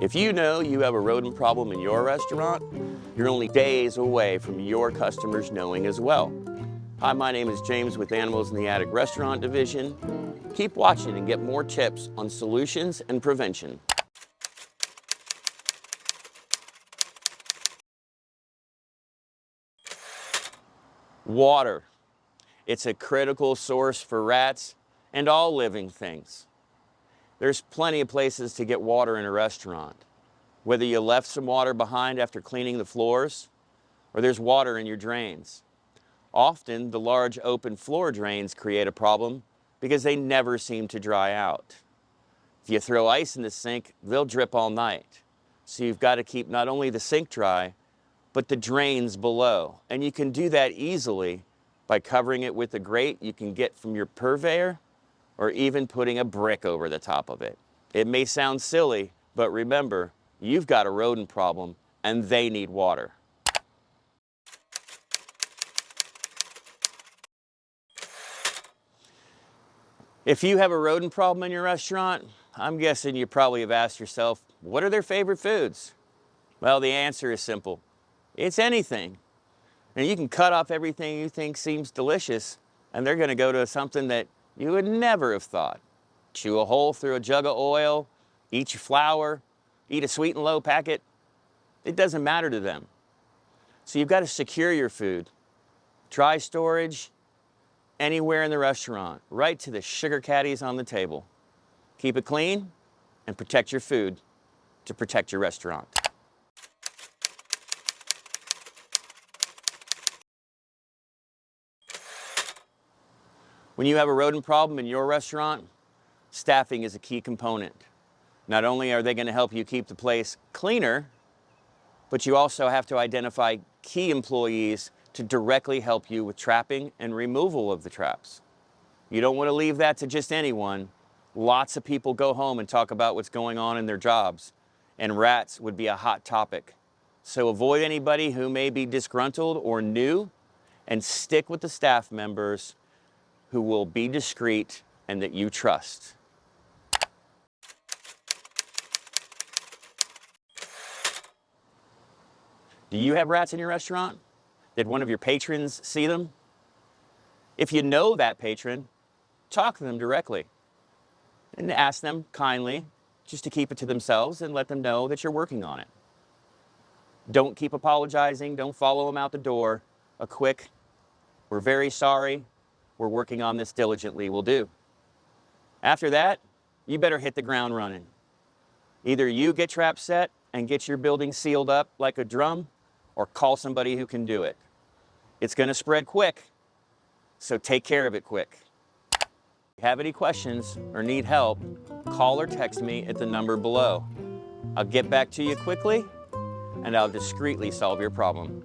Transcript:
If you know you have a rodent problem in your restaurant, you're only days away from your customers knowing as well. Hi, my name is James with Animals in the Attic Restaurant Division. Keep watching and get more tips on solutions and prevention. Water. It's a critical source for rats and all living things. There's plenty of places to get water in a restaurant. Whether you left some water behind after cleaning the floors, or there's water in your drains. Often, the large open floor drains create a problem because they never seem to dry out. If you throw ice in the sink, they'll drip all night. So you've got to keep not only the sink dry, but the drains below. And you can do that easily by covering it with a grate you can get from your purveyor, or even putting a brick over the top of it. It may sound silly, but remember, you've got a rodent problem and they need water. If you have a rodent problem in your restaurant, I'm guessing you probably have asked yourself, what are their favorite foods? Well, the answer is simple. It's anything. And you can cut off everything you think seems delicious, and they're gonna go to something that you would never have thought. Chew a hole through a jug of oil, eat your flour, eat a sweet and low packet. It doesn't matter to them. So you've got to secure your food. Dry storage, anywhere in the restaurant, right to the sugar caddies on the table. Keep it clean and protect your food to protect your restaurant. When you have a rodent problem in your restaurant, staffing is a key component. Not only are they going to help you keep the place cleaner, but you also have to identify key employees to directly help you with trapping and removal of the traps. You don't want to leave that to just anyone. Lots of people go home and talk about what's going on in their jobs, and rats would be a hot topic. So avoid anybody who may be disgruntled or new, and stick with the staff members who will be discreet and that you trust. Do you have rats in your restaurant? Did one of your patrons see them? If you know that patron, talk to them directly and ask them kindly just to keep it to themselves and let them know that you're working on it. Don't keep apologizing. Don't follow them out the door. A quick, "We're very sorry. We're working on this diligently," will do. After that, you better hit the ground running. Either you get traps set and get your building sealed up like a drum, or call somebody who can do it. It's going to spread quick, so take care of it quick. If you have any questions or need help, call or text me at the number below. I'll get back to you quickly, and I'll discreetly solve your problem.